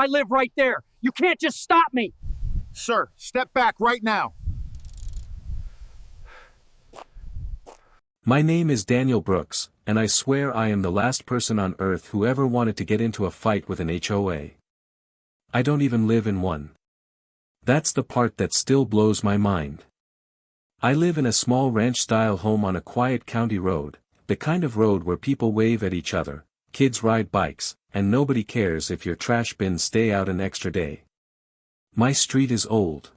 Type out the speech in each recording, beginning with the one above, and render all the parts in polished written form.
I live right there. You can't just stop me. Sir, step back right now. My name is Daniel Brooks, and I swear I am the last person on earth who ever wanted to get into a fight with an HOA. I don't even live in one. That's the part that still blows my mind. I live in a small ranch-style home on a quiet county road, the kind of road where people wave at each other, kids ride bikes, and nobody cares if your trash bins stay out an extra day. My street is old.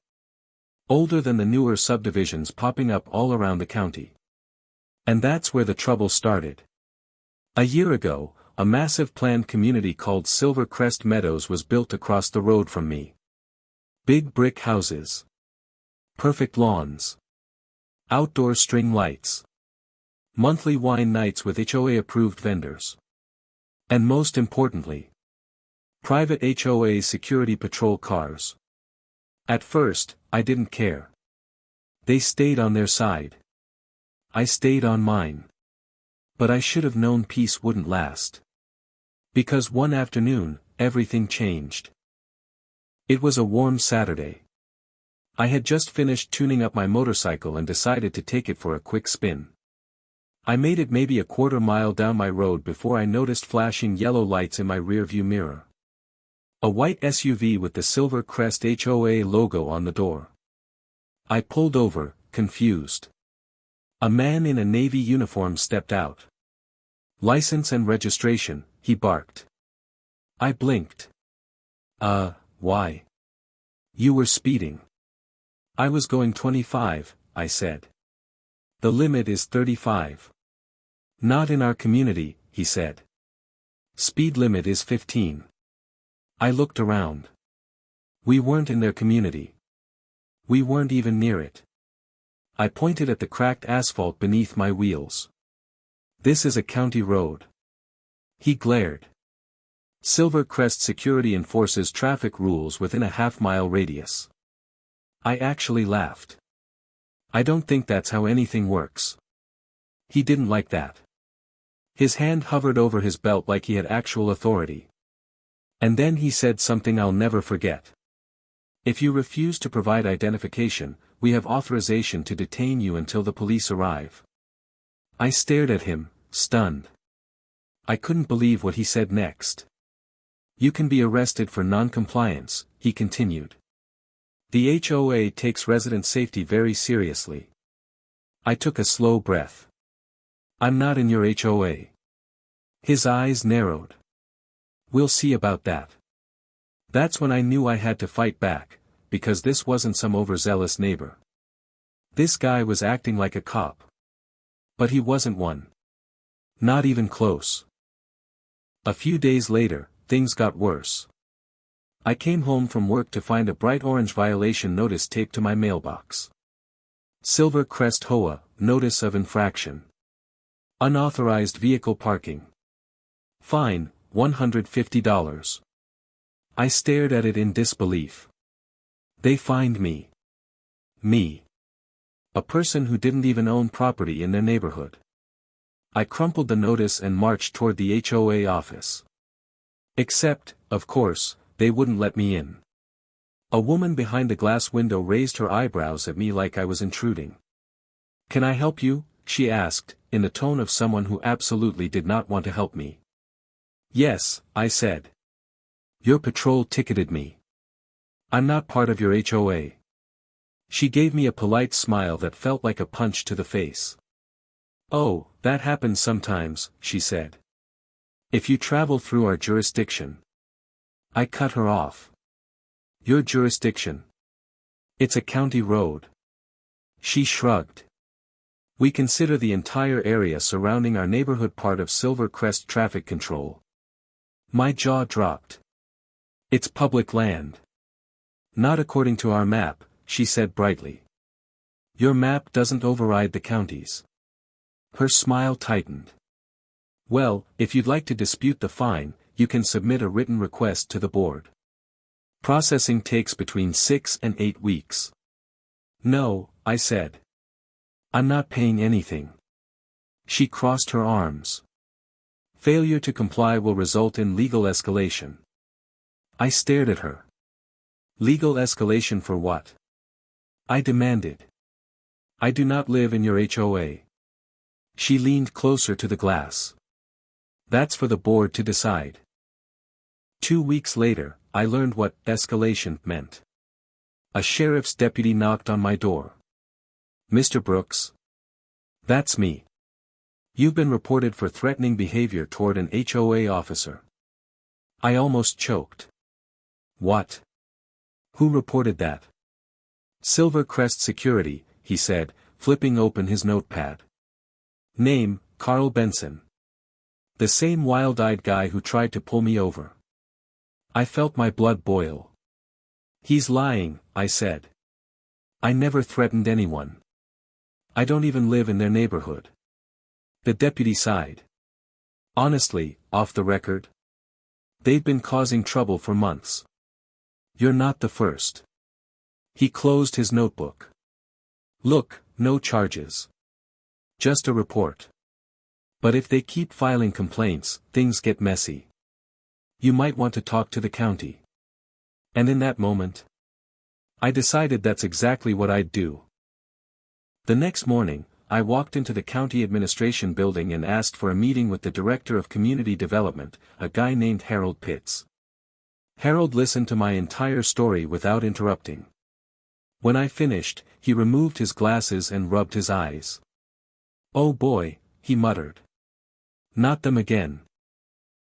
Older than the newer subdivisions popping up all around the county. And that's where the trouble started. A year ago, a massive planned community called Silver Crest Meadows was built across the road from me. Big brick houses. Perfect lawns. Outdoor string lights. Monthly wine nights with HOA-approved vendors. And most importantly, private HOA security patrol cars. At first, I didn't care. They stayed on their side. I stayed on mine. But I should have known peace wouldn't last. Because one afternoon, everything changed. It was a warm Saturday. I had just finished tuning up my motorcycle and decided to take it for a quick spin. I made it maybe a quarter mile down my road before I noticed flashing yellow lights in my rearview mirror. A white SUV with the Silver Crest HOA logo on the door. I pulled over, confused. A man in a Navy uniform stepped out. "License and registration," he barked. I blinked. Why? You were speeding. I was going 25, I said. The limit is 35. Not in our community, he said. Speed limit is 15. I looked around. We weren't in their community. We weren't even near it. I pointed at the cracked asphalt beneath my wheels. This is a county road. He glared. Silver Crest Security enforces traffic rules within a half-mile radius. I actually laughed. I don't think that's how anything works. He didn't like that. His hand hovered over his belt like he had actual authority. And then he said something I'll never forget. "If you refuse to provide identification, we have authorization to detain you until the police arrive." I stared at him, stunned. I couldn't believe what he said next. "You can be arrested for non-compliance," he continued. "The HOA takes resident safety very seriously." I took a slow breath. "I'm not in your HOA." His eyes narrowed. "We'll see about that." That's when I knew I had to fight back, because this wasn't some overzealous neighbor. This guy was acting like a cop. But he wasn't one. Not even close. A few days later, things got worse. I came home from work to find a bright orange violation notice taped to my mailbox. Silver Crest HOA, Notice of Infraction. Unauthorized vehicle parking. Fine, $150. I stared at it in disbelief. They fined me. Me. A person who didn't even own property in their neighborhood. I crumpled the notice and marched toward the HOA office. Except, of course, they wouldn't let me in. A woman behind the glass window raised her eyebrows at me like I was intruding. "Can I help you?" she asked, in the tone of someone who absolutely did not want to help me. "Yes," I said. "Your patrol ticketed me. I'm not part of your HOA." She gave me a polite smile that felt like a punch to the face. "Oh, that happens sometimes," she said. "If you travel through our jurisdiction." I cut her off. "Your jurisdiction? It's a county road." She shrugged. "We consider the entire area surrounding our neighborhood part of Silver Crest traffic control." My jaw dropped. "It's public land." "Not according to our map," she said brightly. "Your map doesn't override the county's." Her smile tightened. "Well, if you'd like to dispute the fine, you can submit a written request to the board. Processing takes between 6 and 8 weeks. "No," I said. "I'm not paying anything." She crossed her arms. "Failure to comply will result in legal escalation." I stared at her. Legal escalation for what? I demanded. I do not live in your HOA. She leaned closer to the glass. That's for the board to decide. 2 weeks later, I learned what escalation meant. A sheriff's deputy knocked on my door. Mr. Brooks? That's me. You've been reported for threatening behavior toward an HOA officer. I almost choked. What? Who reported that? Silver Crest Security, he said, flipping open his notepad. Name, Carl Benson. The same wild-eyed guy who tried to pull me over. I felt my blood boil. He's lying, I said. I never threatened anyone. I don't even live in their neighborhood. The deputy sighed. Honestly, off the record? They've been causing trouble for months. You're not the first. He closed his notebook. Look, no charges. Just a report. But if they keep filing complaints, things get messy. You might want to talk to the county. And in that moment, I decided that's exactly what I'd do. The next morning, I walked into the county administration building and asked for a meeting with the director of community development, a guy named Harold Pitts. Harold listened to my entire story without interrupting. When I finished, he removed his glasses and rubbed his eyes. Oh boy, he muttered. Not them again.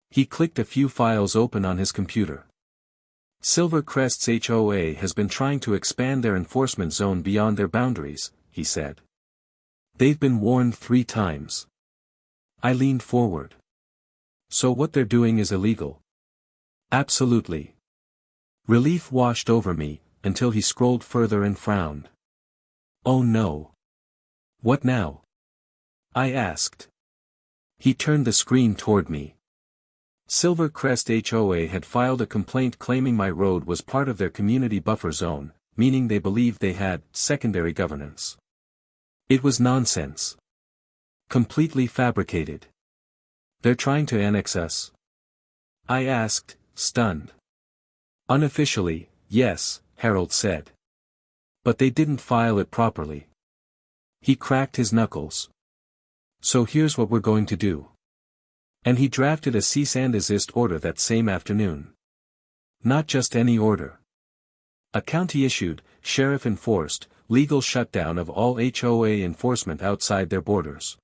He clicked a few files open on his computer. Silver Crest's HOA has been trying to expand their enforcement zone beyond their boundaries, he said. They've been warned 3 times. I leaned forward. So what they're doing is illegal? Absolutely. Relief washed over me, until he scrolled further and frowned. Oh no. What now? I asked. He turned the screen toward me. Silver Crest HOA had filed a complaint claiming my road was part of their community buffer zone, meaning they believed they had secondary governance. It was nonsense. Completely fabricated. They're trying to annex us? I asked, stunned. Unofficially, yes, Harold said. But they didn't file it properly. He cracked his knuckles. So here's what we're going to do. And he drafted a cease and desist order that same afternoon. Not just any order. A county-issued, sheriff-enforced, legal shutdown of all HOA enforcement outside their borders.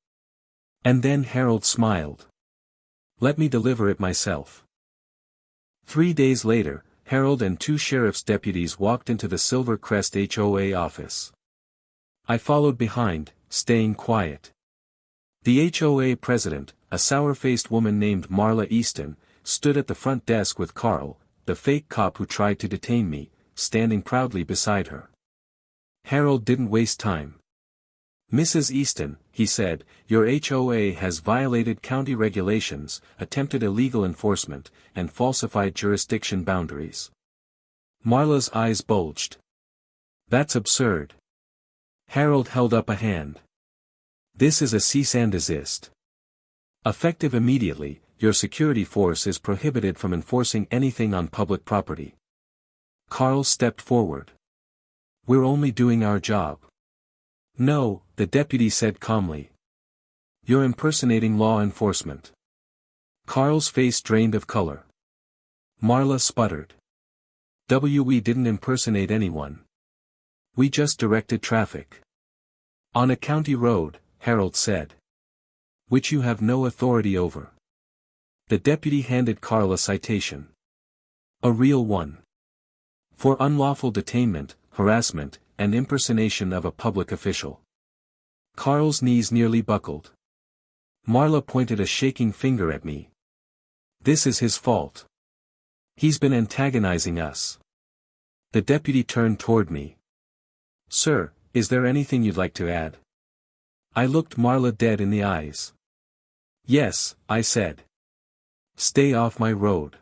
And then Harold smiled. Let me deliver it myself. 3 days later, Harold and 2 sheriff's deputies walked into the Silver Crest HOA office. I followed behind, staying quiet. The HOA president, a sour-faced woman named Marla Easton, stood at the front desk with Carl, the fake cop who tried to detain me, standing proudly beside her. Harold didn't waste time. Mrs. Easton, he said, your HOA has violated county regulations, attempted illegal enforcement, and falsified jurisdiction boundaries. Marla's eyes bulged. That's absurd. Harold held up a hand. This is a cease and desist. Effective immediately, your security force is prohibited from enforcing anything on public property. Carl stepped forward. We're only doing our job. No, the deputy said calmly. You're impersonating law enforcement. Carl's face drained of color. Marla sputtered. We didn't impersonate anyone. We just directed traffic. On a county road, Harold said. Which you have no authority over. The deputy handed Carl a citation. A real one. For unlawful detainment, harassment, and impersonation of a public official. Carl's knees nearly buckled. Marla pointed a shaking finger at me. This is his fault. He's been antagonizing us. The deputy turned toward me. Sir, is there anything you'd like to add? I looked Marla dead in the eyes. Yes, I said. Stay off my road.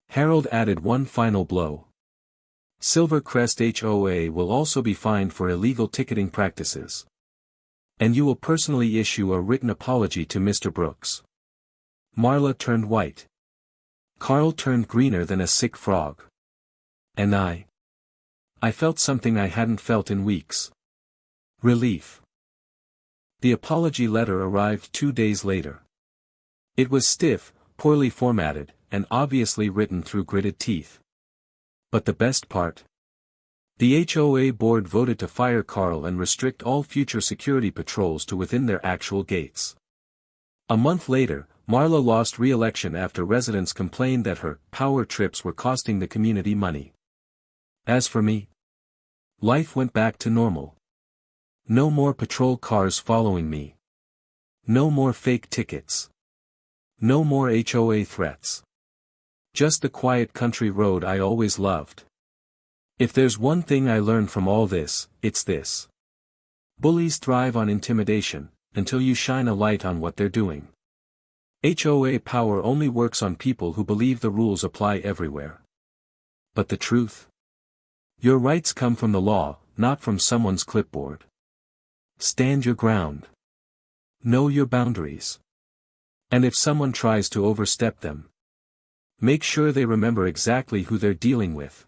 Harold added one final blow. Silver Crest HOA will also be fined for illegal ticketing practices. And you will personally issue a written apology to Mr. Brooks. Marla turned white. Carl turned greener than a sick frog. And I felt something I hadn't felt in weeks. Relief. The apology letter arrived 2 days later. It was stiff, poorly formatted, and obviously written through gritted teeth. But the best part? The HOA board voted to fire Carl and restrict all future security patrols to within their actual gates. A month later, Marla lost re-election after residents complained that her power trips were costing the community money. As for me, life went back to normal. No more patrol cars following me. No more fake tickets. No more HOA threats. Just the quiet country road I always loved. If there's one thing I learned from all this, it's this. Bullies thrive on intimidation, until you shine a light on what they're doing. HOA power only works on people who believe the rules apply everywhere. But the truth? Your rights come from the law, not from someone's clipboard. Stand your ground. Know your boundaries. And if someone tries to overstep them, make sure they remember exactly who they're dealing with.